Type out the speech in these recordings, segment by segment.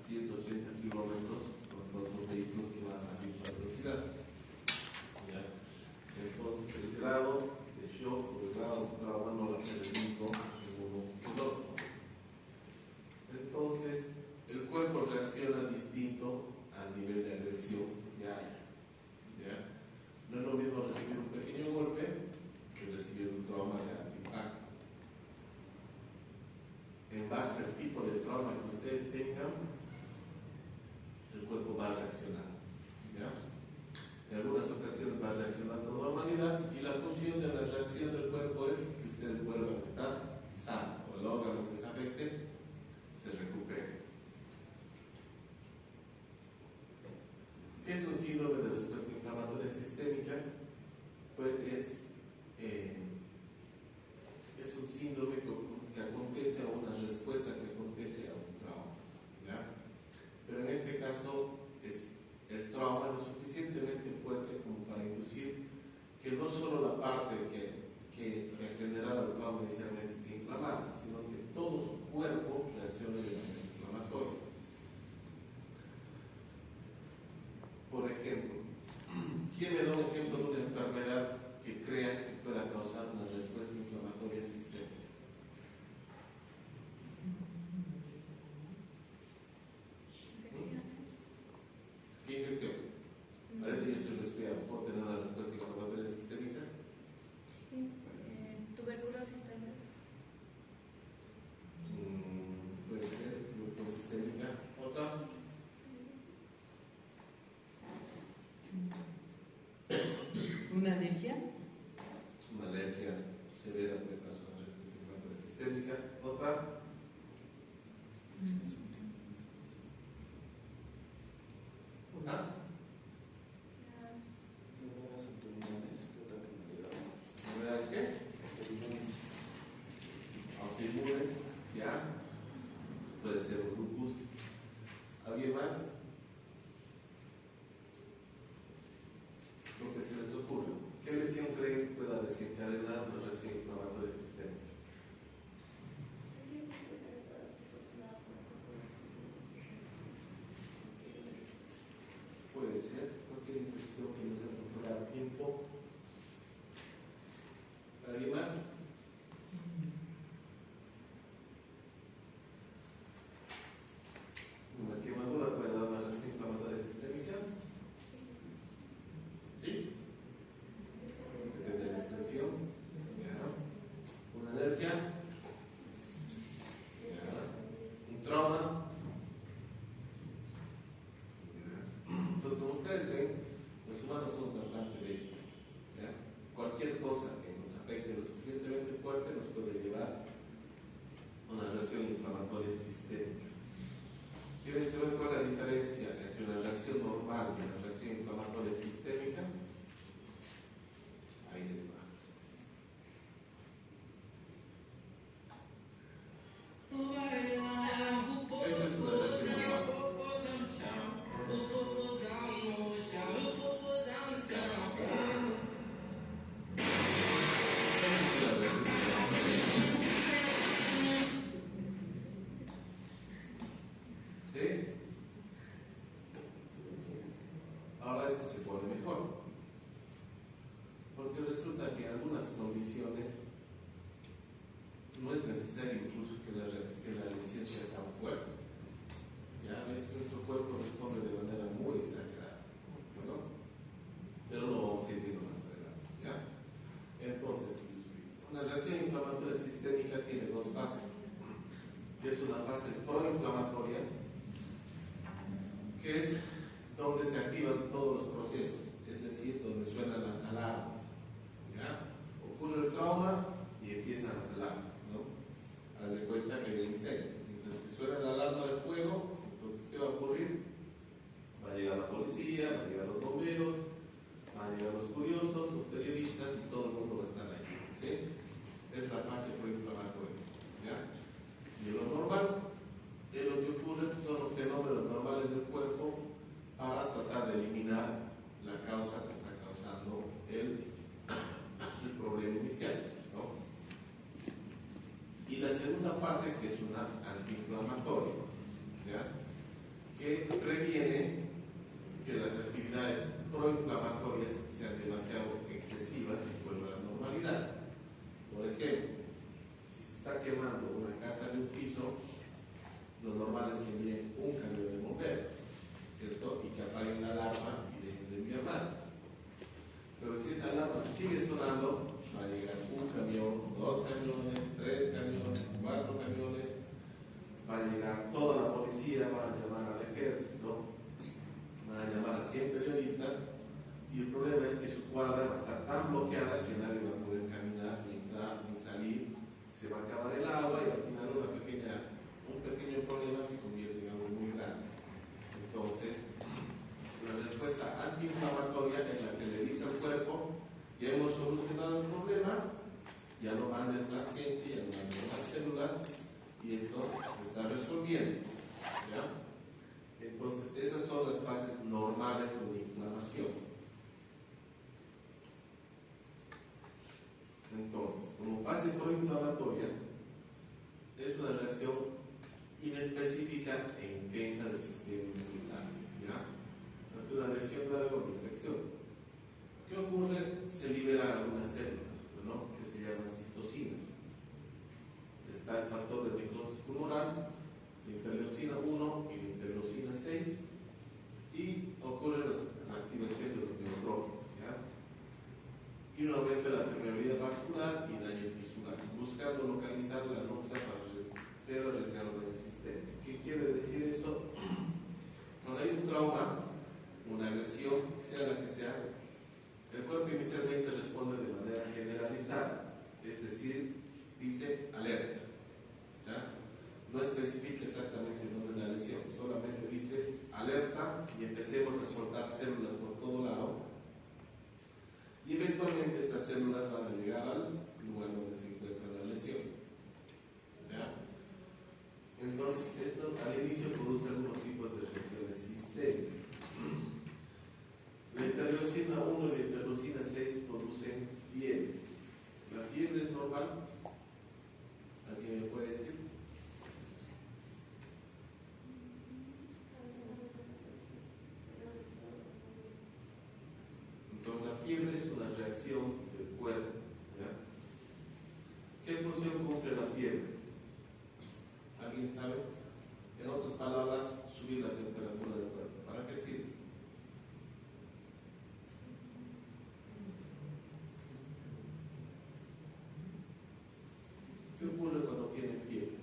180 kilómetros contra otros vehículos que van a misma velocidad. ¿Ya? Entonces el grado de shock o el grado de trauma no va a ser el mismo en uno que el otro. Entonces el cuerpo reacciona distinto al nivel de agresión que hay. ¿Ya? No es lo mismo recibir un pequeño golpe que recibir un trauma de alto impacto. En base al tipo de trauma que ustedes tengan, el cuerpo va a reaccionar. ¿Ya? En algunas ocasiones va a reaccionar con normalidad y la función de la reacción del cuerpo es que ustedes vuelvan a estar sanos o el órgano que se afecte se recupere. ¿Qué es un síndrome de respuesta inflamatoria sistémica? Pues es un síndrome que acontece a una respuesta que acontece a un trauma. ¿Ya? Pero en este caso es el trauma lo suficientemente fuerte como para inducir que no solo la parte que ha generado el trauma inicialmente esté inflamada, sino que todo su cuerpo reaccione de manera inflamatoria. Por ejemplo, ¿quién me da un ejemplo de una enfermedad que crean que pueda causar una respuesta inflamatoria sistémica? ¿Qué infección? Ahorita yo estoy resfriado, ¿puedo tener una respuesta inflamatoria sistémica? Sí, tuberculosis tal vez. Puede ser, tuberculosis sistémica. ¿Otra? ¿Una alergia? Una alergia severa puede causar una respuesta inflamatoria sistémica. ¿Otra? ¿Una? ¿Enfermedades qué? Autoinmunes, ¿ya? Puede ser un lupus. ¿Alguien más? Lo que se les ocurre. ¿Qué lesión creen que pueda desencadenar una reacción inflamatoria sistémica? Puede ser cualquier infección que no se ha controlado a tiempo. ¿Alguien más? ¿Una quemadura puede dar una reacción inflamatoria sistémica? ¿Sí? Depende de la extensión. ¿Ya? ¿Una alergia? ¿Ya? ¿Un trauma? ¿Ya? Entonces, como ustedes ven, los humanos somos bastante bellos. ¿Ya? Cualquier cosa que nos afecte lo suficientemente fuerte nos puede llevar a una reacción inflamatoria sistémica. ¿Quieren saber cuál es la diferencia entre una reacción normal y una reacción inflamatoria sistémica? Ahí les va. Esa es una reacción normal. ¿Sí? Ahora esto se pone mejor. Porque resulta que en algunas condiciones no es necesario incluso que la lesión sea tan fuerte. Ya a veces nuestro cuerpo responde de manera muy exagerada. ¿No? Pero lo vamos a ir viendo más adelante. ¿Ya? Entonces, una reacción inflamatoria sistémica tiene dos fases. Que es una fase proinflamatoria, que es donde se activan todos los procesos, es decir, donde suenan las alarmas. ¿Ya? Ocurre el trauma y empiezan las alarmas, ¿no? Haz de cuenta que hay un incendio. Mientras se suena la alarma de fuego, entonces, ¿qué va a ocurrir? Va a llegar la policía, van a llegar los bomberos, van a llegar los curiosos, los periodistas y todo el mundo va a estar ahí. ¿Sí? Es la fase proinflamatoria. ¿Ya? Y lo normal es lo que ocurre, son los fenómenos normales del cuerpo para tratar de eliminar la causa que está causando el problema inicial, ¿no? Y la segunda fase, que es una antiinflamatoria, ¿ya? llegar toda la policía, van a llamar al ejército, van a llamar a 100 periodistas, y el problema es que su cuadra va a estar tan bloqueada que nadie va a poder caminar, ni entrar, ni salir, se va a acabar el agua y al final un pequeño problema se convierte en algo muy grande. Entonces, la respuesta antiinflamatoria en la que le dice al cuerpo: ya hemos solucionado el problema, ya no mandes más gente, ya no mandes más células, y esto se está resolviendo. ¿Ya? Entonces, esas son las fases normales de una inflamación. Entonces, como fase proinflamatoria, es una reacción inespecífica e intensa del sistema inmunitario. ¿Ya? Ante una lesión grave o infección, ¿qué ocurre? Se liberan algunas células, ¿no?, que se llaman citocinas. Está el factor de necrosis tumoral, la interleucina 1 y la interleucina 6, y ocurre la activación de los neutrófilos, ¿ya? Y un aumento de la permeabilidad vascular y daño tisular, buscando localizar la noxa para arriesgar el daño sistémico. ¿Qué quiere decir eso? Cuando hay un trauma, una agresión, sea la que sea, el cuerpo inicialmente responde de manera generalizada, es decir, dice alerta. ¿Ya? No especifica exactamente el nombre de la lesión, solamente dice alerta y empecemos a soltar células por todo lado, y eventualmente estas células van a llegar al lugar donde se encuentra la lesión. ¿Ya? Entonces, esto al inicio produce algunos tipos de reacciones sistémicas. La interleucina 1 y la interleucina 6 producen fiebre. ¿La fiebre es normal? ¿Alguien me puede decir? Entonces, la fiebre es una reacción del cuerpo. ¿Ya? ¿Qué función cumple la fiebre? ¿Alguien sabe? En otras palabras, subir la temperatura del cuerpo. ¿Para qué sirve? ¿Qué ocurre cuando tiene fiebre?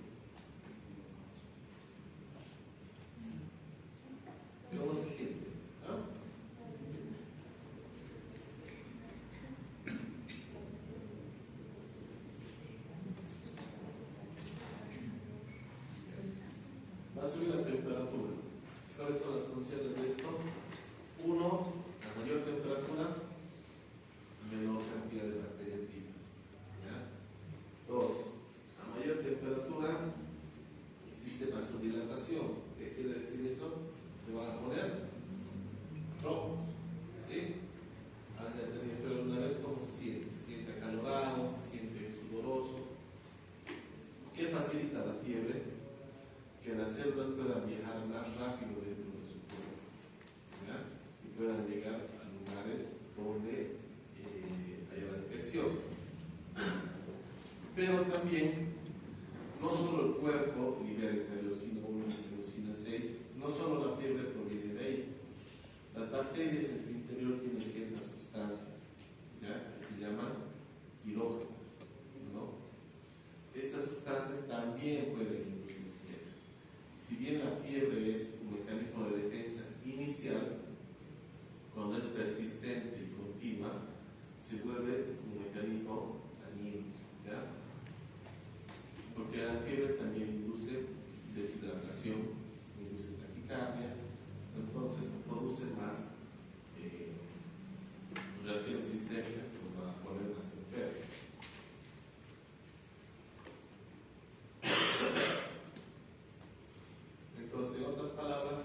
¿Cómo se siente? ¿Ah? Va a subir la temperatura. ¿Cuáles son las funciones de esto? 1, a mayor temperatura, menor cantidad de bacterias vivas. 2, a mayor temperatura, existe vasodilatación. ¿Qué quiere decir eso? Se van a poner rojos. ¿Sí? ¿Alguien ha tenido fiebre alguna vez? ¿Cómo se siente? ¿Se siente acalorado? ¿Se siente sudoroso? ¿Qué facilita la fiebre? Que las células puedan viajar más rápido dentro de su cuerpo, ¿ya? Y puedan llegar a lugares donde haya la infección. Pero también, no solo el cuerpo libera interleucina 1 y interleucina 6, no solo la fiebre proviene de ahí. Las bacterias en su interior tienen ciertas sustancias, ¿ya?, que se llaman pirógenas, ¿no? Estas sustancias también pueden inducir fiebre. Si bien la fiebre es un mecanismo de defensa inicial, cuando es persistente y continua, se vuelve un mecanismo dañino, ¿ya? Porque la fiebre también induce deshidratación, induce taquicardia, entonces produce más reacciones sistémicas que nos van a poner más enfermos. Entonces, en otras palabras,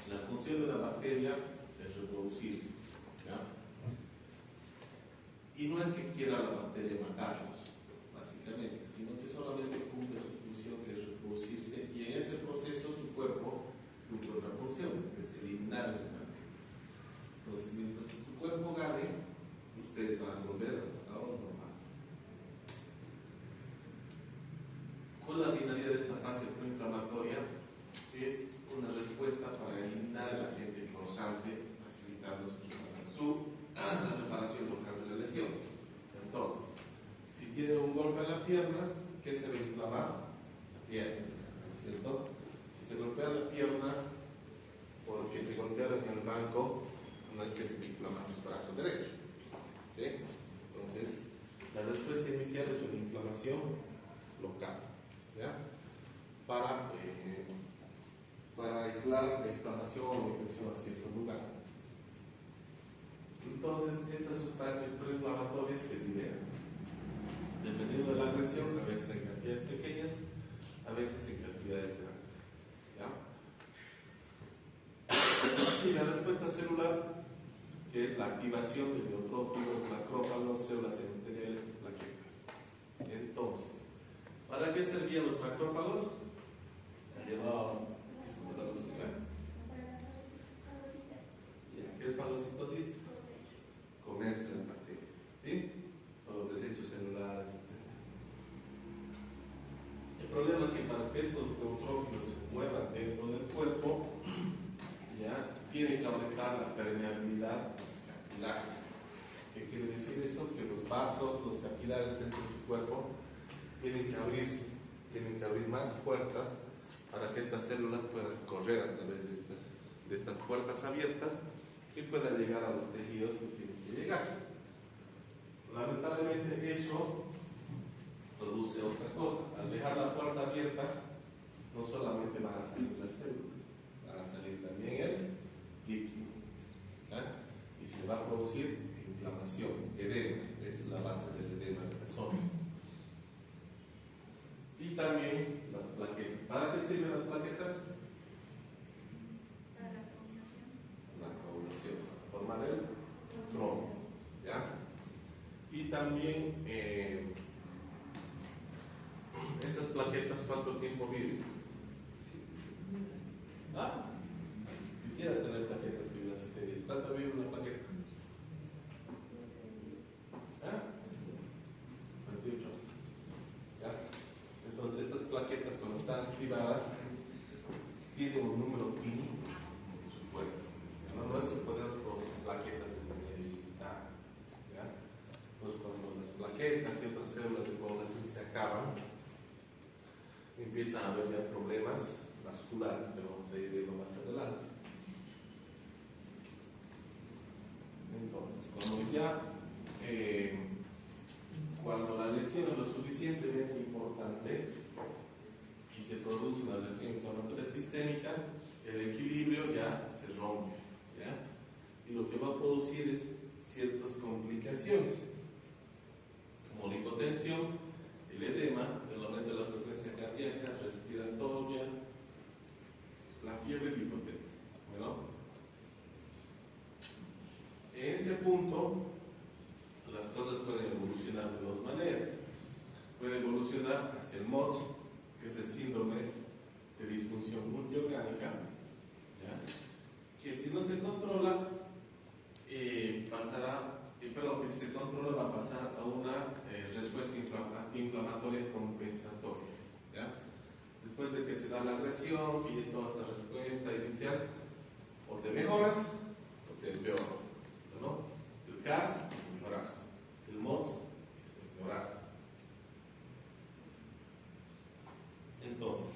la función de una bacteria es reproducirse, ¿ya? Y no es que quiera la bacteria matarlos, básicamente, sino que solamente cumple su función, que es reproducirse, y en ese proceso su cuerpo cumple otra función, que es eliminar esas bacterias. Entonces, mientras su cuerpo gane, ustedes van a volver al estado normal. Con la finalidad de esta fase proinflamatoria es una respuesta para eliminar el agente causante, facilitando su la reparación local de la lesión. Entonces, si inflamar su brazo derecho. ¿Sí? Entonces, la respuesta inicial es una inflamación local, ¿ya? Para aislar la inflamación o infección a cierto lugar. Entonces, estas sustancias proinflamatorias se liberan. Dependiendo de la agresión, a veces en cantidades pequeñas, a veces en cantidades grandes. ¿Ya? Y la respuesta celular, que es la activación de neutrófilos, macrófagos, células endoteliales y plaquetas. Entonces, ¿para qué servían los macrófagos? Llevaban ¿qué es fagocitosis? Comerse las bacterias, ¿sí? O los desechos celulares, etc. El problema es que para que estos neutrófilos se muevan dentro del cuerpo, ya tiene que aumentar la permeabilidad capilar. ¿Qué quiere decir eso? Que los vasos, los capilares dentro de su cuerpo tienen que abrirse, tienen que abrir más puertas para que estas células puedan correr a través de estas puertas abiertas y puedan llegar a los tejidos que tienen que llegar. Lamentablemente eso produce otra cosa. Al dejar la puerta abierta, no solamente van a salir las células, van a salir también el líquido. ¿Ya? Y se va a producir inflamación, edema. Esa es la base del edema de la persona. Y también las plaquetas. ¿Para qué sirven las plaquetas? Para la coagulación. La coagulación, para formar el trombo. ¿Ya? Y también estas plaquetas, ¿cuánto tiempo viven? ¿Ah? Quisiera tener plaquetas que vivan 7 días. ¿Cuánto vive una plaqueta? ¿Ah? 28 horas. ¿Ya? Entonces, estas plaquetas, cuando están activadas, tienen un número finito en su cuerpo. No es que podemos producir plaquetas de manera ilimitada. ¿Ya? Entonces, cuando las plaquetas y otras células de coagulación se acaban, empiezan a haber ya problemas vasculares, pero vamos a ir viendo más adelante. Entonces, cuando la lesión es lo suficientemente importante y se produce una lesión inflamatoria sistémica, el equilibrio ya se rompe, ¿ya? Y lo que va a producir es ciertas complicaciones, como la hipotensión, el edema, el aumento de la frecuencia cardíaca, respiratoria, la fiebre y la hipotermia, ¿no? En este punto, las cosas pueden evolucionar de dos maneras. Puede evolucionar hacia el MOTS, que es el síndrome de disfunción multiorgánica, ¿ya? Que si no se controla, que si se controla va a pasar a una respuesta inflamatoria compensatoria, ¿ya? Después de que se da la agresión, que hay toda esta respuesta inicial, o te mejoras o te empeoras, ¿no? El CARS es mejorarse, el MOTS es mejorarse. Entonces,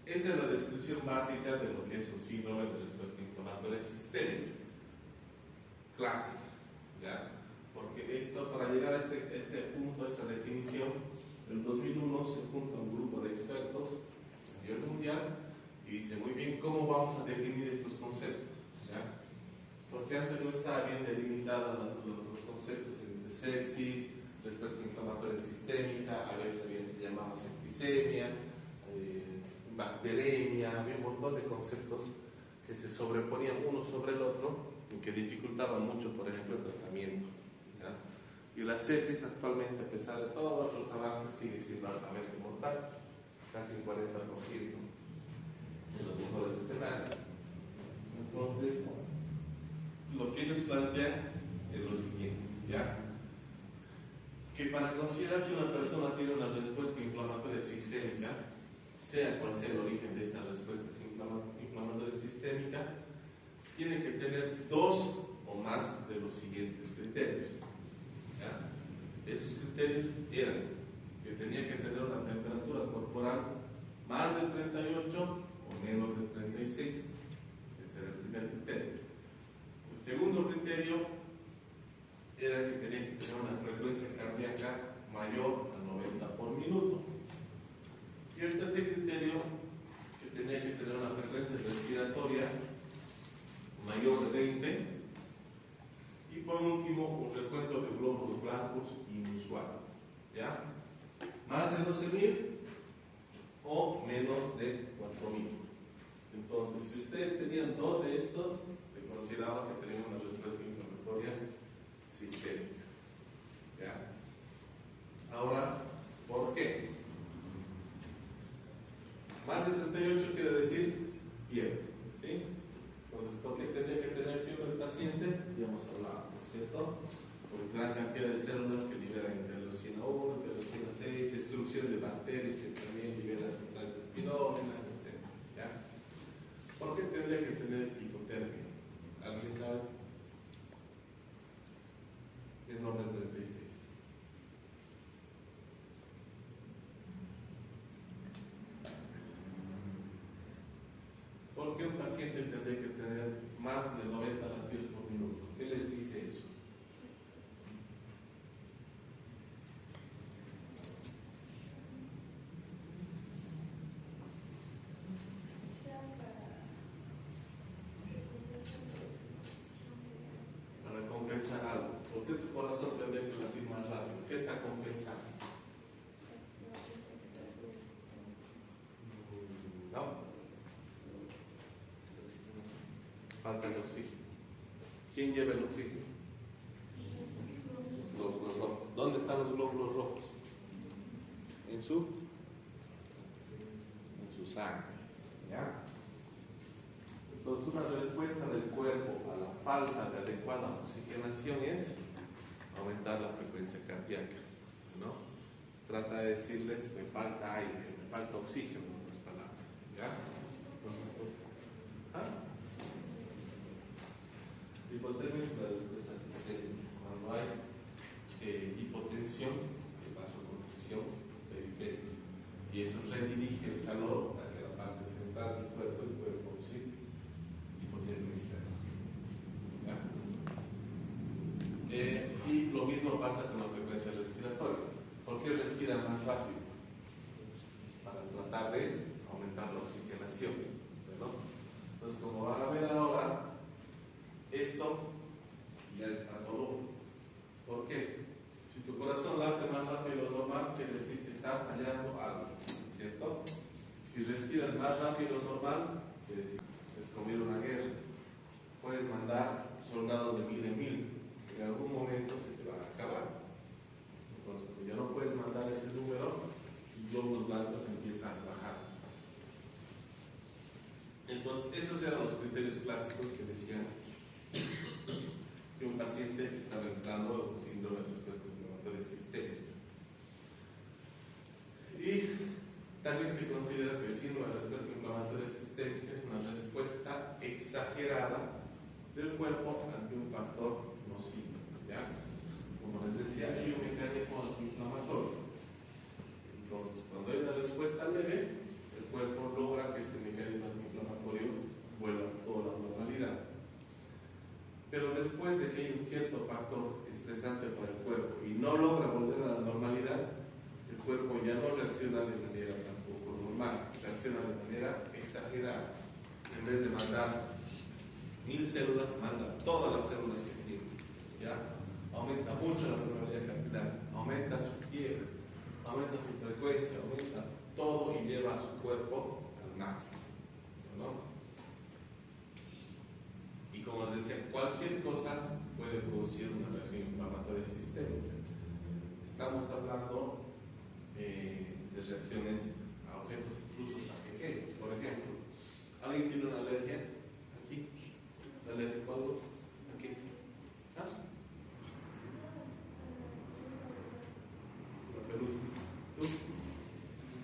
esa es la descripción básica de lo que es un síndrome de respuesta inflamatoria sistémica clásica, ¿ya? Porque esto, para llegar a este punto, a esta definición, en 2001 se junta un grupo de expertos a nivel mundial y dice muy bien cómo vamos a definir estos conceptos, ¿ya? Porque antes no estaba bien delimitada los conceptos de sepsis, respuesta inflamatoria sistémica, a veces se llamaba septicemia, bacteremia, había un montón de conceptos que se sobreponían uno sobre el otro y que dificultaban mucho, por ejemplo, el tratamiento, ¿ya? Y la sepsis actualmente, a pesar de todos los avances, sigue siendo altamente mortal, casi un 40% en los mejores escenarios. Entonces, lo que ellos plantean es lo siguiente, ¿ya? Que para considerar que una persona tiene una respuesta inflamatoria sistémica, sea cual sea el origen de esta respuesta inflamatoria sistémica, tiene que tener 2 o más de los siguientes criterios, ¿ya? Esos criterios eran que tenía que tener una temperatura corporal más de 38 o menos de 36. Ese era el primer criterio. El segundo criterio criterio era que tenía que tener una frecuencia cardíaca mayor a 90 por minuto. Y el tercer criterio, que tenía que tener una frecuencia respiratoria mayor de 20. Y por último, un recuento de glóbulos blancos inusuales. ¿Ya? Más de 12.000 o menos de 4.000. Entonces, si ustedes tenían dos de estos, se consideraba que tenían una respuesta inflamatoria sistémica. ¿Ya? Ahora, ¿por qué? Más de 38 quiere decir fiebre. ¿Sí? Entonces, ¿por qué tenía que tener fiebre el paciente? Ya hemos hablado, ¿no es cierto? Por gran cantidad de células que liberan interleucina 1, interleucina 6, destrucción de bacterias que también liberan sustancias espirógenas, etc. ¿Ya? ¿Por qué tendría que tener hipotermia? ¿Alguien sabe? Es norma 36. ¿Por qué un paciente tendría que tener más de 90 latidos por minuto? ¿Qué les dice eso? Para compensar algo. ¿Por qué tu corazón tendría que latir más rápido? ¿Qué está compensando? ¿No? Falta de oxígeno. ¿Quién lleva el oxígeno? Glóbulos rojos. ¿Dónde están los glóbulos rojos? En su sangre. ¿Ya? Entonces, una respuesta del cuerpo a la falta de adecuada oxigenación es aumentar la frecuencia cardíaca, ¿no? Trata de decirles, me falta aire, me falta oxígeno, en otras palabras. ¿Ya? ¿Ah? Hipotermia es una respuesta sistémica. Cuando hay hipotensión, hay vasoconstricción periférica, y eso redirige el calor hacia la parte central del cuerpo y puede producir hipotermia externa. ¿Ya? Y lo mismo pasa con la frecuencia respiratoria. ¿Por qué respiran más rápido? Para tratar de aumentar la oxigenación, ¿no? Entonces, como van a ver ahora, esto ya es patológico. ¿Por qué? Si tu corazón late más rápido de lo normal, quiere decir que está fallando algo, ¿cierto? Si respiras más rápido de lo normal, quiere decir que es como ir a una guerra. Puedes mandar soldados de 1000 en 1000, en algún momento se te van a acabar. Entonces, como ya no puedes mandar ese número, y glóbulos blancos empiezan a bajar. Entonces, esos eran los criterios clásicos que decían que un paciente estaba entrando en un síndrome de respuesta inflamatoria sistémica. Y también se considera que el síndrome de respuesta inflamatoria sistémica es una respuesta exagerada del cuerpo ante un factor nocivo. ¿Ya? Como les decía, hay un mecanismo antiinflamatorio. Entonces, cuando hay una respuesta leve, el cuerpo logra que este mecanismo antiinflamatorio vuelva a toda la normalidad. Pero después de que hay un cierto factor estresante para el cuerpo y no logra volver a la normalidad, el cuerpo ya no reacciona de manera tampoco normal, reacciona de manera exagerada. En vez de mandar 1000 células, manda todas las células que tiene. ¿Ya? Aumenta mucho la probabilidad capilar, aumenta su fiebre, aumenta su frecuencia, aumenta todo y lleva a su cuerpo al máximo, ¿no? Y como les decía, cualquier cosa puede producir una reacción inflamatoria sistémica. Estamos hablando de reacciones a objetos incluso tan pequeños. Por ejemplo, ¿alguien tiene una alergia? Aquí. ¿Es alérgico a algo? Aquí. ¿Ah? La pelusa. ¿Tú?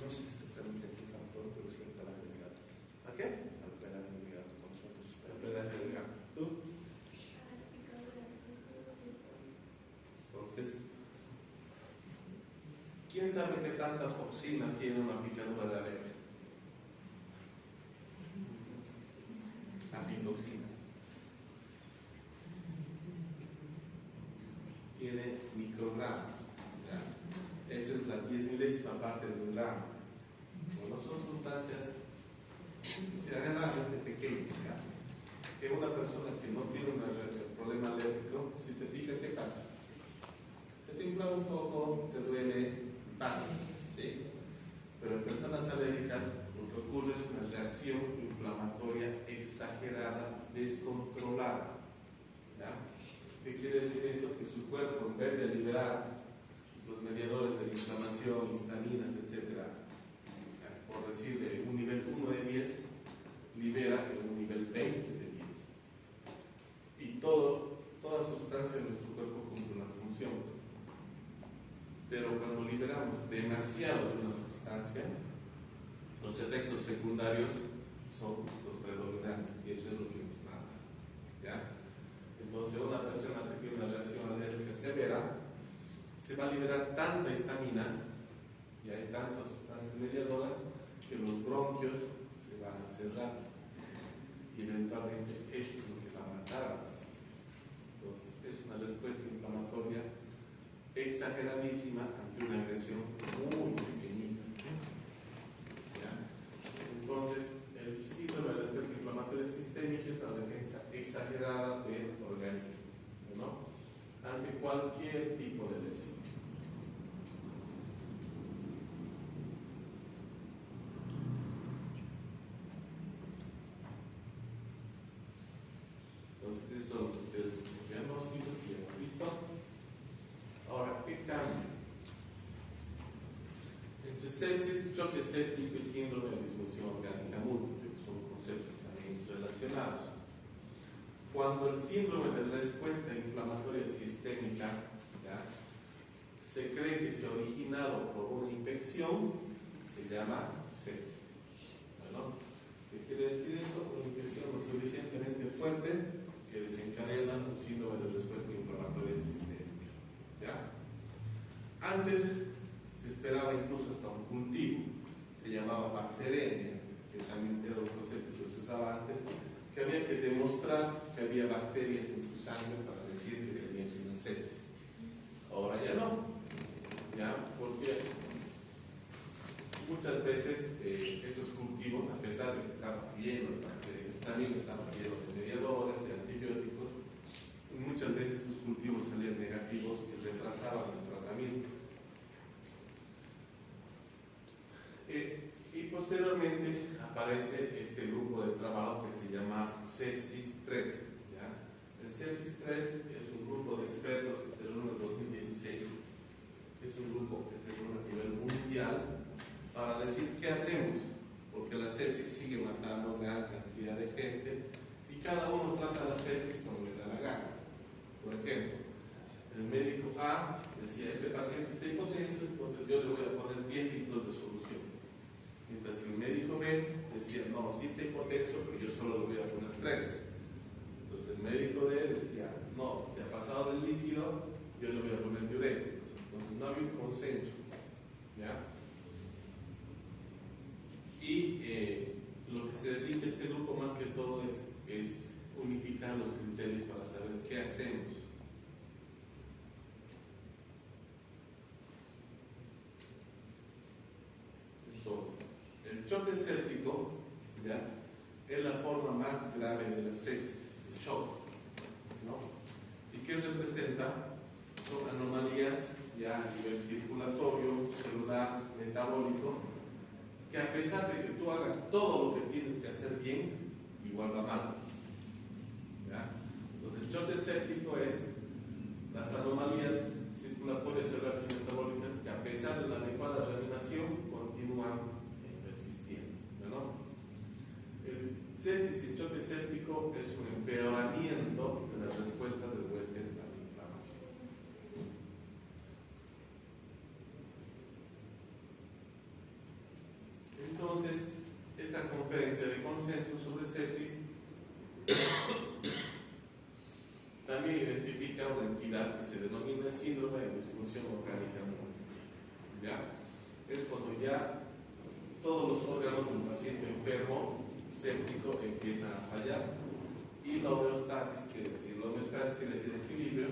No sé exactamente qué factor, pero sí el pelaje del gato. ¿A qué? Al pelaje del gato, con nosotros sus El pelos. pelaje del gato. ¿Tú? Entonces, ¿quién sabe qué tanta toxina tiene una picadura de abeja? Apitoxina. tiene microgramos. ¿Ya? Eso es la 10 milésima parte de un gramo. Bueno, son sustancias relativamente pequeñas. ¿Ya? Que una persona que no tiene un problema alérgico, si te pica, ¿qué pasa? Te infla un poco, te duele, pasa. ¿Sí? Pero en personas alérgicas lo que ocurre es una reacción inflamatoria exagerada, descontrolada. ¿Ya? ¿Qué quiere decir eso? Que su cuerpo, en vez de liberar los mediadores de la inflamación, histaminas, etc., por decir de un nivel 1 de 10, libera en un nivel 20 de 10. Y toda sustancia en nuestro cuerpo cumple una función. Pero cuando liberamos demasiado de una sustancia, los efectos secundarios son los predominantes, y eso es lo que nos mata. ¿Ya? Entonces, una persona que tiene una reacción alérgica severa se va a liberar tanta histamina y hay tantas sustancias mediadoras que los bronquios se van a cerrar y eventualmente eso es lo que va a matar a la paciente. Entonces, es una respuesta inflamatoria exageradísima ante una agresión muy pequeñita. ¿Ya? Entonces, el síndrome de respuesta inflamatoria sistémica es una defensa exagerada del organismo, ¿no? Ante cualquier tipo de lesión. Entonces, esos son los diagnósticos que hemos visto. Ahora, ¿qué cambia? Entre sepsis, choque séptico y síndrome de disfunción orgánica múltiple, que son conceptos también relacionados. Cuando el síndrome de respuesta inflamatoria sistémica, ¿ya?, se cree que se ha originado por una infección, se llama sepsis. ¿No? ¿Qué quiere decir eso? Una infección lo suficientemente fuerte que desencadena un síndrome de respuesta inflamatoria sistémica. ¿Ya? Antes se esperaba incluso hasta un cultivo, se llamaba bacteremia, que también era un concepto que se usaba antes, que había que demostrar que había bacterias en tu sangre para decir que tenías una sepsis. Ahora ya no, ¿ya? Porque muchas veces esos cultivos, a pesar de que estaban llenos de bacterias, también estaban llenos de mediadores, de antibióticos, y muchas veces esos cultivos salían negativos y retrasaban el tratamiento. Y posteriormente aparece este grupo de trabajo que se llama Sepsis 3. ¿Ya? El Sepsis 3 es un grupo de expertos que se reúne en 2016. Es un grupo que se reúne a nivel mundial para decir qué hacemos, porque la sepsis sigue matando a gran cantidad de gente y cada uno trata la sepsis como le da la gana. Por ejemplo, el médico A decía, este paciente está hipotenso, entonces yo le voy a poner 10 litros de solución. Mientras que el médico B decía, no, sí está hipotenso, pero yo solo le voy a poner 3. Entonces el médico D decía, no, se ha pasado del líquido, yo le voy a poner diuréticos. Entonces no había un consenso. ¿Ya? Y lo que se dedica a este grupo más que todo es unificar los criterios para saber qué hacemos. Entonces, el choque séptico, ¿ya?, es la forma más grave de la sepsis, el shock, ¿no? ¿Y qué representa? Son anomalías ya a nivel circulatorio, celular, metabólico, que a pesar de que tú hagas todo lo que tienes que hacer bien, igual va mal. ¿Ya? Entonces, el choque séptico es las anomalías circulatorias, celulares y metabólicas que a pesar de la adecuada reanimación continúan persistiendo. ¿No? El sepsis y choque séptico es un empeoramiento de la respuesta después de la inflamación. Entonces, esta conferencia de consenso sobre sepsis también identifica una entidad que se denomina síndrome de disfunción orgánica múltiple. ¿Ya? Es cuando ya todos los órganos del paciente enfermo séptico empiezan a fallar y la homeostasis quiere decir equilibrio,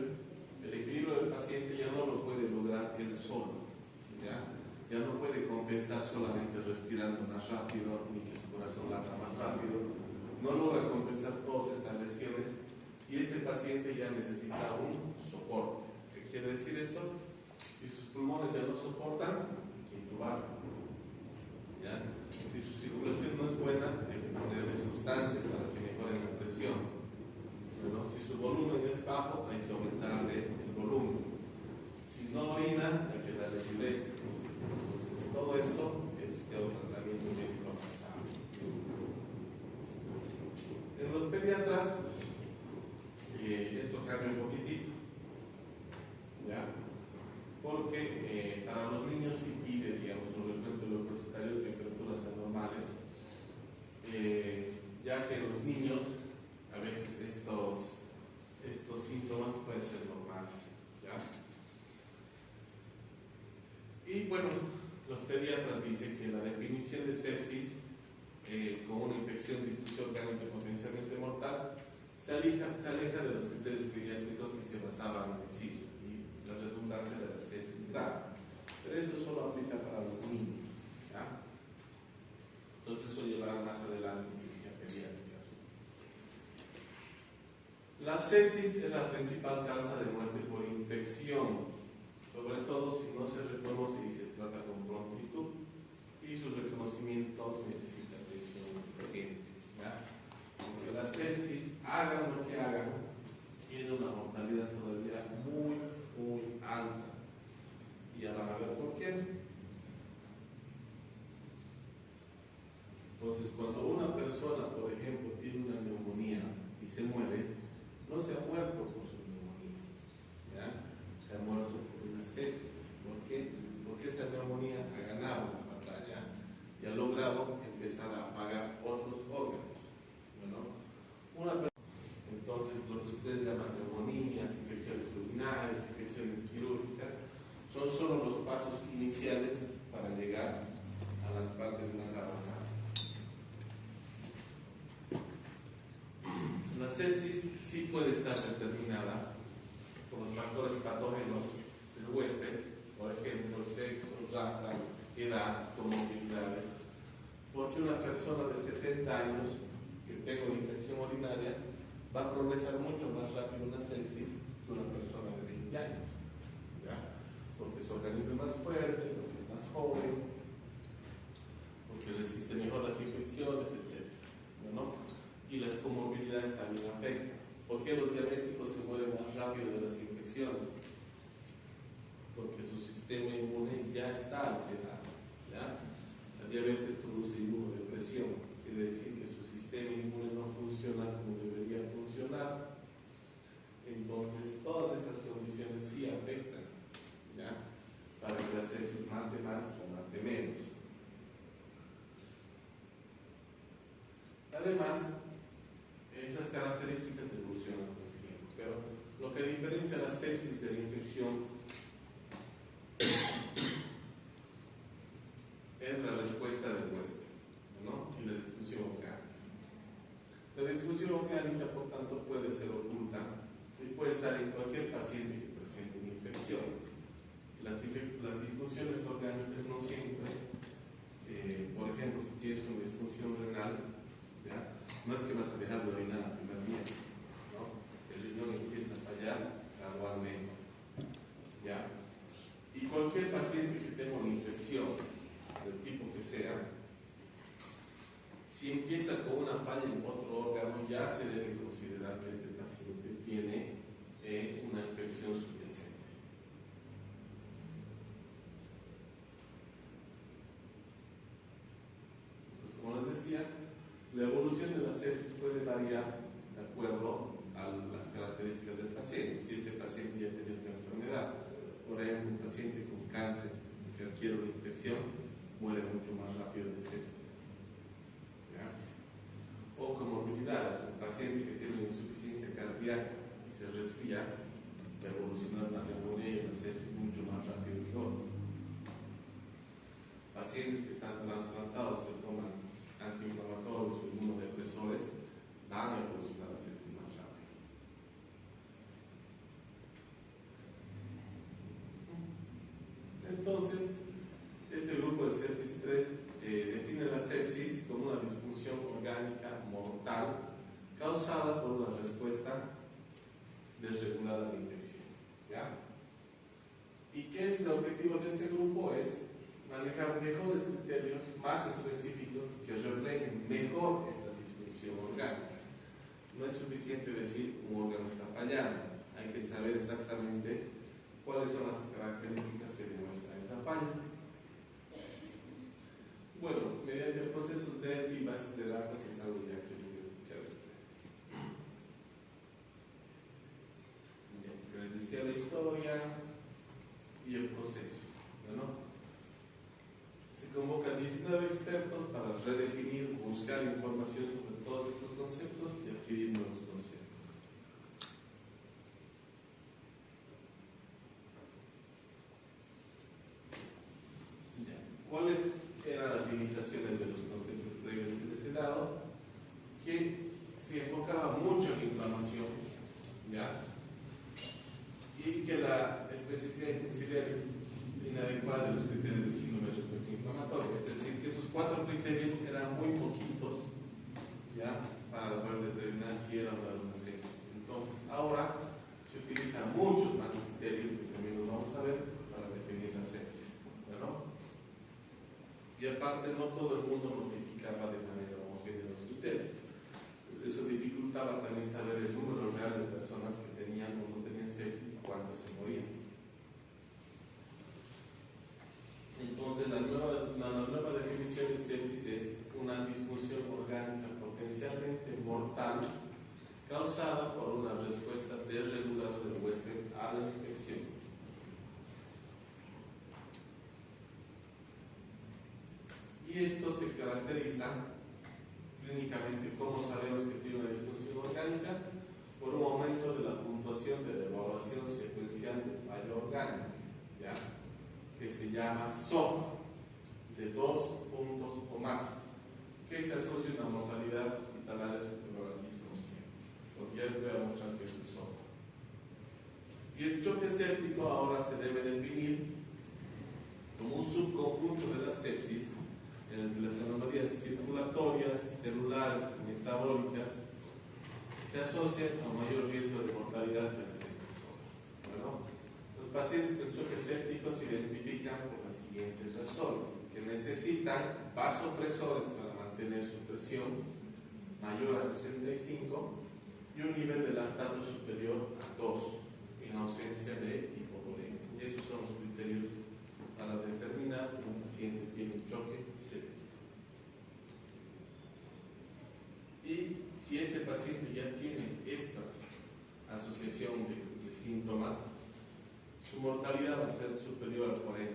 el equilibrio del paciente ya no lo puede lograr él solo, ya no puede compensar solamente respirando más rápido ni que su corazón lata más rápido, no logra compensar todas estas lesiones y este paciente ya necesita un soporte. ¿Qué quiere decir eso? Si sus pulmones ya no soportan, intubar. Si su circulación no es buena, hay que ponerle sustancias para que mejoren la presión. Bueno, si su volumen es bajo, hay que aumentarle el volumen. Si no orina, hay que darle diuréticos. Entonces, todo eso es un tratamiento médico avanzado. En los pediatras, esto cambia un poquitito, ¿ya? Porque para los niños sí pide, digamos, un recuento leucocitario de temperaturas anormales, ya que en los niños a veces estos síntomas pueden ser normales, ¿ya? Y bueno, los pediatras dicen que la definición de sepsis con una infección difusión orgánica potencialmente mortal se aleja de los criterios pediátricos que se basaban en el CIS y la redundancia de la sepsis grave. Pero eso solo aplica para los niños, ¿ya? Entonces eso llevará más adelante en cirugía pediátrica. La sepsis es la principal causa de muerte por infección, sobre todo si no se reconoce y se trata con prontitud, y su reconocimiento necesita atención urgente. Porque la sepsis, hagan lo que hagan, tiene una mortalidad todavía muy, muy alta. Y ya van a ver por qué. Entonces, cuando una persona, por ejemplo, tiene una neumonía y se muere, no se ha muerto por su neumonía, ¿ya? Se ha muerto por una sepsis. ¿Por qué? Porque esa neumonía ha ganado la batalla y ha logrado empezar a apagar otros órganos. Bueno, entonces, lo que ustedes llaman neumonías, infecciones urinarias, infecciones quirúrgicas, son solo los pasos iniciales para llegar a las partes más avanzadas. La sepsis sí puede estar determinada por los factores patógenos del huésped, por ejemplo, sexo, raza, edad, comorbilidades, porque una persona de 70 años que tenga una infección urinaria va a progresar mucho más rápido una sepsis que una persona de 20 años, ¿ya? Porque su organismo es más fuerte, porque es más joven, porque resiste mejor las infecciones, etc. ¿No? Y las comorbilidades también afectan. ¿Por qué los diabéticos se mueren más rápido de las infecciones? Porque su sistema inmune ya está alterado, ¿ya? La diabetes produce inmunodepresión, quiere decir que su sistema inmune no funciona como debería funcionar. Entonces, todas estas condiciones sí afectan, ¿ya? Para que la sepsis mate más o mate menos. Además, esas características evolucionan con el tiempo, pero lo que diferencia la sepsis de la infección es la respuesta del huésped, ¿no? Y la difusión orgánica. La difusión orgánica, por tanto, puede ser oculta y puede estar en cualquier paciente que presente una infección. Las difusiones orgánicas no siempre, por ejemplo, si tienes una disfunción renal, ¿ya? No es que vas a dejar de orinar el primer día, ¿no? El riñón empieza a fallar gradualmente, ¿ya? Y cualquier paciente que tenga una infección del tipo que sea, si empieza con una falla en otro órgano, ya se debe considerar que este paciente tiene una infección subyacente. Pues, como les decía, la evolución de la sepsis puede variar de acuerdo a las características del paciente. Si este paciente ya tiene otra enfermedad, por ejemplo, un paciente con cáncer que adquiere una infección, muere mucho más rápido de sepsis. ¿Ya? O comorbilidades, un paciente que tiene una insuficiencia cardíaca y se resfría, va a evolucionar una neumonía y una sepsis mucho más rápido que otro. Pacientes que están trasplantados, que toman antiinflamatorios o inmunodepresores, van a evolucionar la sepsis más rápido. causada por una respuesta desregulada a la infección. ¿Ya? ¿Y qué es el objetivo de este grupo? Es manejar mejores criterios más específicos que reflejen mejor esta disfunción orgánica. No es suficiente decir un órgano está fallando, hay que saber exactamente cuáles son las características que demuestran esa falla. Bueno, mediante procesos de y bases de datos es algo ya que les voy a explicar después. Les decía la historia y el proceso. Bueno, se convocan 19 expertos para redefinir, buscar información sobre todos estos conceptos y adquirir nuevos conceptos. ¿Cuáles eran las limitaciones de los conceptos previos que les he dado? Que se enfocaba mucho en inflamación, ¿ya? Y que la especificidad y sensibilidad inadecuada de los criterios de síndrome de respuesta inflamatoria, es decir, que esos 4 criterios eran muy poquitos, ¿ya? Para poder determinar si era una sepsis. Entonces, ahora se utilizan muchos más criterios que también los vamos a ver para definir la sepsis. ¿Bueno? Y aparte, no todo el mundo notificaba de manera homogénea los criterios. Pues eso dificultaba también saber el número real de personas que tenían o no tenían sepsis y cuántos se morían. Entonces, la nueva definición de sepsis es una disfunción orgánica potencialmente mortal causada por una respuesta desregulada del huésped a la infección. Y esto se caracteriza clínicamente, como sabemos que tiene una disfunción orgánica, por un aumento de la puntuación de la evaluación secuencial de fallo orgánico, ¿ya? Que se llama SOFA, de 2 puntos o más, que se asocia a una mortalidad hospitalaria superior al 10%. Entonces ya les voy a mostrar qué es el SOFA. Y el choque séptico ahora se debe definir como un subconjunto de la sepsis en el que las anomalías circulatorias, celulares y metabólicas se asocian a un mayor riesgo de mortalidad que la sepsis sola. Bueno, los pacientes con choque séptico se identifican por las siguientes razones: que necesitan vasopresores para mantener su presión mayor a 65 y un nivel de lactato superior a 2 en ausencia de hipovolemia. Esos son los criterios para determinar que un paciente tiene un choque séptico. Y si este paciente ya tiene esta asociación de síntomas, su mortalidad va a ser superior al 40%,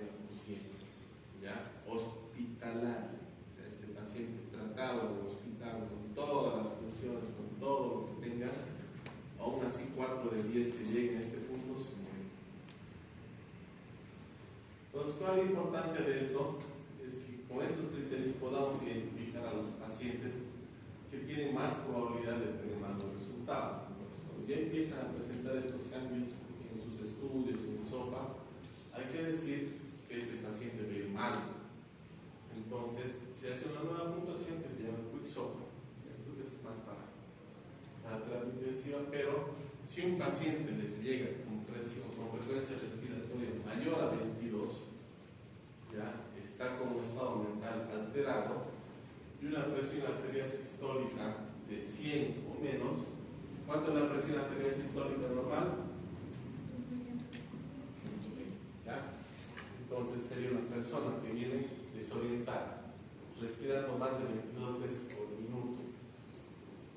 ¿ya? Hospitalaria. O sea, este paciente tratado en el hospital con todas las funciones, con todo lo que tenga, aún así 4 de 10 que lleguen a este punto se mueren. Entonces, ¿cuál es la importancia de esto? Es que con estos criterios podamos identificar a los pacientes que tienen más probabilidad de tener malos resultados. Entonces, cuando ya empiezan a presentar estos cambios en sus estudios, en el SOFA, hay que decir que este paciente va a ir mal. Entonces, se hace una nueva puntuación que se llama Quick SOFA. Entonces, es más para terapia intensiva, pero si un paciente les llega con presión, con frecuencia respiratoria mayor a 22, ya está con un estado mental alterado, y una presión arterial sistólica de 100 o menos. ¿Cuánto es la presión arterial sistólica normal? ¿Ya? Entonces sería una persona que viene desorientada, respirando más de 22 veces por minuto,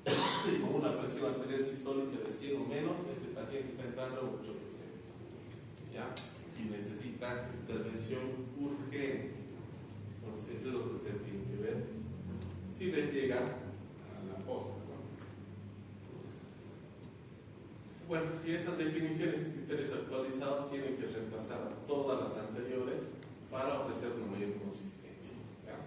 y con una presión arterial sistólica de 100 o menos. Este paciente está entrando en un choque séptico, ¿ya? Y necesita intervención urgente. Entonces eso es lo que ustedes tienen que ver si les llega a la posta, ¿no? Bueno, y esas definiciones y criterios actualizados tienen que reemplazar a todas las anteriores para ofrecer una mayor consistencia, ¿ya?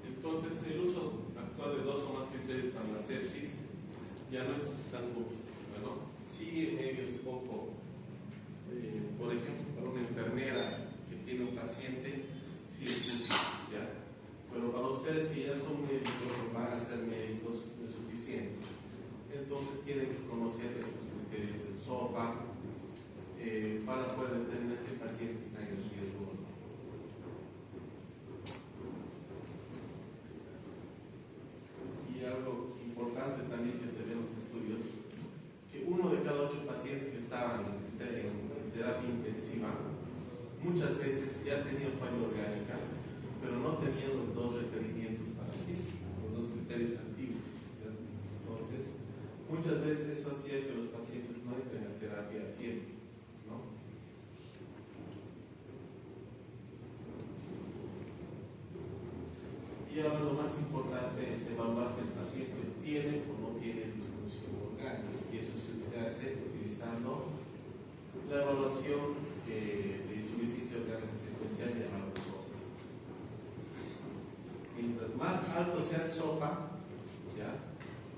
Entonces, el uso actual de 2 o más criterios para la sepsis ya no es tan útil. Bueno, sí, medio es poco. Por ejemplo, para una enfermera que tiene un paciente, sí es útil, ¿ya? Pero para ustedes que ya son médicos o van a ser médicos, no es suficiente. Entonces tienen que conocer estos criterios del SOFA para poder determinar qué paciente está en el riesgo o no. Y algo importante también que se ve en los estudios, que 1 de cada 8 pacientes que estaban en terapia intensiva muchas veces ya tenían falla orgánica, pero no tenían los 2 requerimientos para sí, los 2 criterios antiguos, ¿ya? Entonces, muchas veces eso hacía que los pacientes no entren a terapia a tiempo, ¿no? Y ahora lo más importante es evaluar si el paciente tiene o no tiene disfunción orgánica, y eso se hace utilizando la evaluación de insuficiencia orgánica secuencial llamada SOFA. Mientras más alto sea el SOFA, ¿ya?,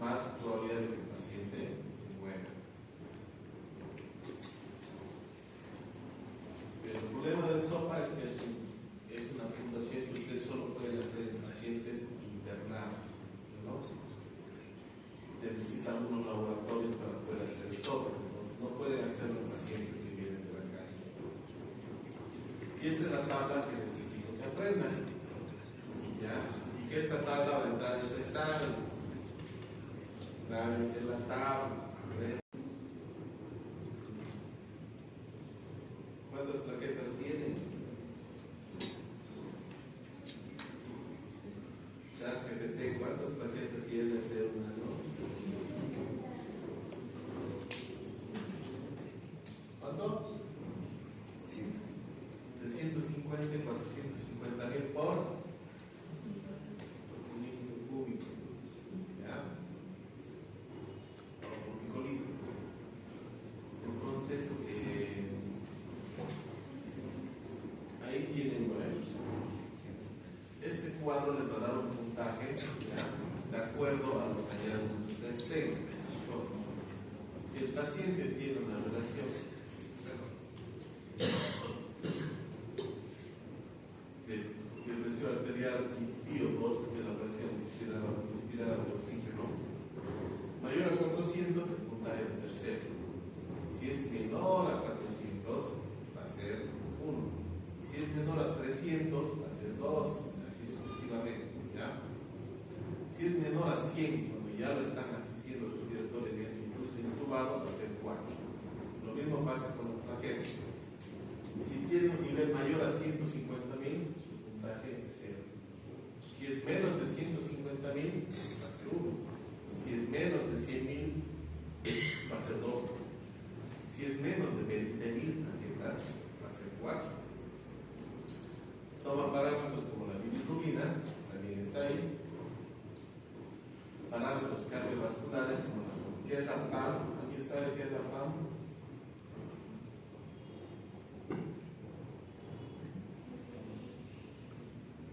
más probabilidad de que el paciente se muera. Pero el problema del SOFA es que es una puntuación que ustedes solo pueden hacer en pacientes internados, ¿no? Se necesitan algunos laboratorios para poder hacer el SOFA, entonces no pueden hacerlo en pacientes que vienen de la calle. Y esta es la tabla que necesito que aprendan, ¿ya? Y que esta tabla va a entrar en su examen. Grábense la tabla. ¿Cuántas plaquetas tienen? ChatGPT, ¿cuántas plaquetas tiene el ser humano? ¿Cuánto? 350 y 450.000 por milímetro cúbico, ¿ya? O por picolitro. Entonces, ahí tienen, bueno, este cuadro les va a dar un puntaje, ¿ya?, de acuerdo a los hallazgos que ustedes tengan. Si el paciente tiene una relación de presión arterial y FiO2, de la presión inspirada de oxígeno, mayor a 400, el puntaje va a ser 0. Si es menor a 400, va a ser 1. Si es menor a 300, va a ser 2, así sucesivamente, ¿ya? Si es menor a 100, cuando ya lo están asistiendo respiratoriamente, incluso intubado, va a ser 4. Lo mismo pasa con las plaquetas. Si tiene un nivel mayor a 150.000, su puntaje es 0. Si es menos de 150.000, va a ser 1. Si es menos de 100.000, va a ser 2. Si es menos de 20.000 plaquetas, va a ser 4. Toma parámetros como la bilirrubina, también está ahí. Parámetros cardiovasculares como ¿qué es la PAM? ¿Alguien sabe qué es la PAM?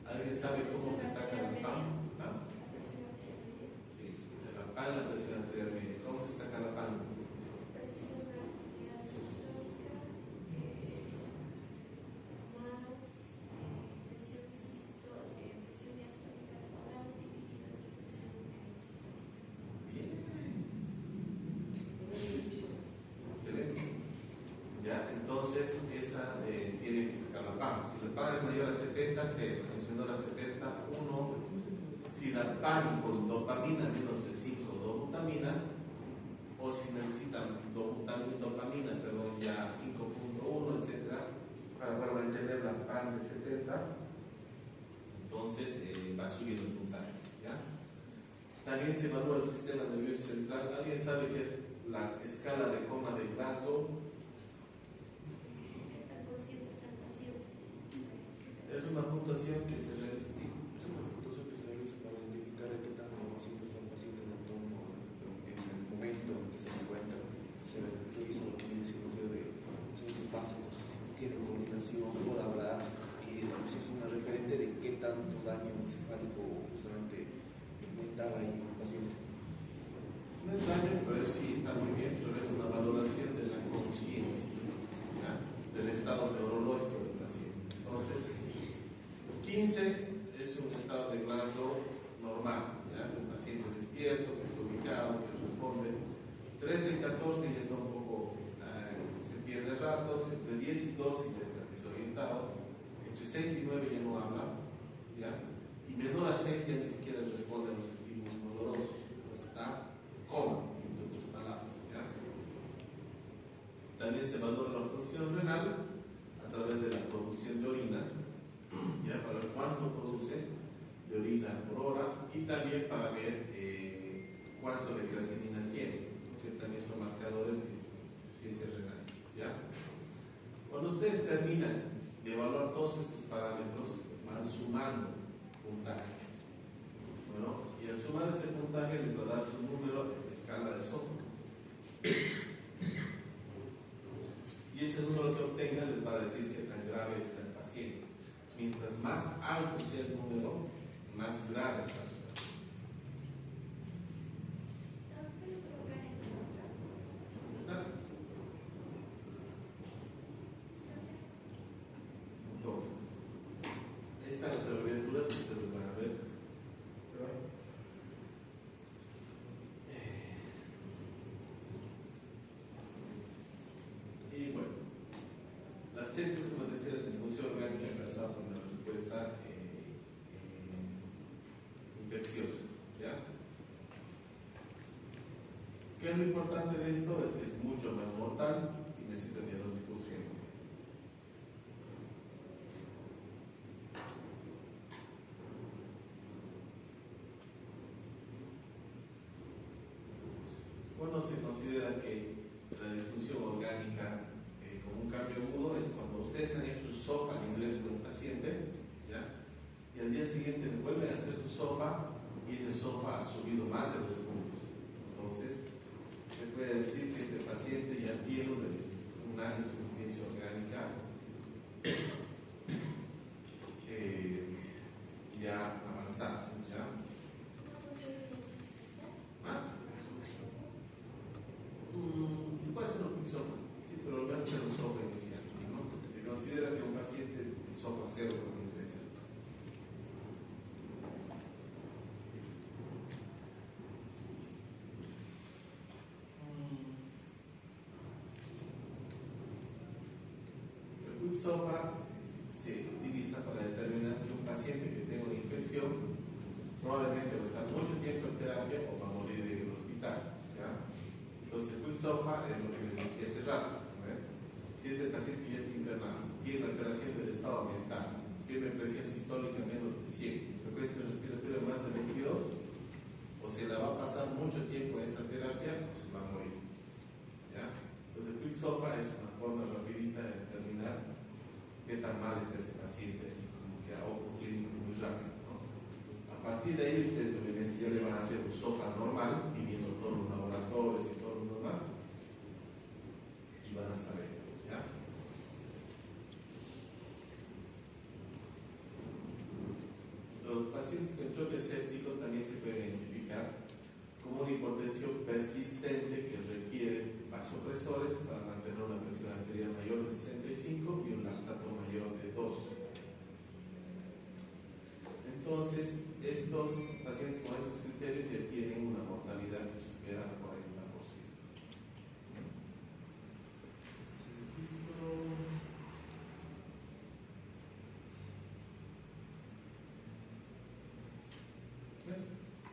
¿Alguien sabe cómo se saca la PAM? ¿Ah? Sí, de la PAM, la presión arterial media. ¿Cómo se saca la PAM? Presión arterial sistólica más presión diastólica al cuadrado dividido entre presión sistólica. Bien. Excelente. Ya, entonces esa tiene que sacar la PAM. Si la PAM es mayor a 70, 0. Si es menor a 70, 1. Si la PAM con dopamina menos de 5, dobutamina, o si necesitan dopamina, perdón, ya 5.1, etc., para mantener la PAM de 70, entonces va subiendo el puntaje, ¿ya? También se evalúa el sistema nervioso central. ¿Alguien sabe qué es la escala de coma de Glasgow? Es una puntuación que se realiza, sí. Es una puntuación que se realiza para identificar qué tan consciente está el paciente en el entorno, en el momento en que se encuentra. Se revisa lo que viene siendo de conocimientos básicos, si tiene coordinación, puede hablar, y es una referente de qué tanto daño encefálico justamente mental hay en el paciente. No es daño, pero sí está muy bien, pero es 13 y 14 ya está un poco, se pierde ratos, entre 10 y 12 ya está desorientado, entre 6 y 9 ya no habla, ¿ya? Y menor a 6 ya ni siquiera responde a los estímulos dolorosos, pues está coma, entre otras palabras, ¿ya? También se valora la función renal a través de la producción de orina, ¿ya? Para ver cuánto produce de orina por hora y también para ver cuánto de creatinina tiene, que también son marcadores de insuficiencia renal, ¿ya? Cuando ustedes terminan de evaluar todos estos parámetros, van sumando puntaje. Bueno, y al sumar este puntaje les va a dar su número en escala de Sofort. Y ese número que obtengan les va a decir qué tan grave está el paciente. Mientras más alto sea el número, más grave está su paciente. ¿Está? Entonces, estas las abreviaturas que ustedes van a ver. Y bueno, las sepsis, como decía, la disfunción orgánica causada por una respuesta infecciosa, ¿ya? ¿Qué es lo importante de esto? Es que es mucho más mortal y necesita diagnóstico urgente. Bueno, se considera que la disfunción orgánica como un cambio agudo es cuando ustedes han hecho un SOFA al ingreso de un paciente, ¿ya? Y al día siguiente le vuelven a hacer su SOFA y ese SOFA ha subido más de 2 puntos. Entonces, se puede decir que este paciente ya tiene una insuficiencia orgánica ya avanzada, ¿ya? Se puede hacer un quick SOFA, sí, pero al menos hacer un SOFA inicial, ¿no? Se considera que un paciente es SOFA 0 cuando ingresa. El quick SOFA se utiliza para determinar que un paciente que tenga una infección probablemente va a estar mucho tiempo en terapia o va a morir en el hospital, ¿ya? Entonces, el quick SOFA es lo que les decía hace rato, ¿no? Si este paciente ya está internado, tiene alteración del estado mental, tiene presión sistólica menos de 100, frecuencia respiratoria más de 22, o se la va a pasar mucho tiempo en esa terapia o se va a morir, ¿ya? Entonces, el quick SOFA es una forma rapidita de determinar qué tan mal está ese paciente, así como que a ojo clínico muy rápido, ¿no? A partir de ahí, ustedes obviamente ya le van a hacer un SOFA normal, pidiendo todos los laboratorios y todos los demás, y van a saber, ¿ya? Los pacientes con choque séptico también se pueden identificar como una hipotensión persistente que requiere vasopresores para mantener una presión arterial mayor de 65 y un lactato mayor de 2. Entonces, estos pacientes con estos criterios ya tienen una mortalidad que supera el 40%.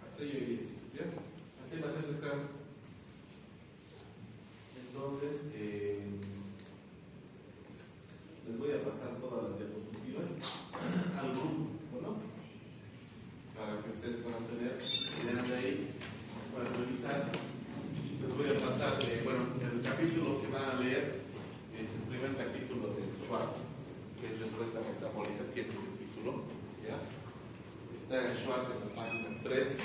Hasta yo iría, chicos, ¿ya? Hasta ahí va a ser su examen. Entonces, les voy a pasar todas las diapositivas al grupo, ¿no? Para que ustedes puedan tener, vean de ahí, puedan revisar. Les voy a pasar, el capítulo que van a leer es el primer capítulo de Schwartz, que es respuesta metabólica, tiene el título, ¿ya? Está en Schwartz en la página 3.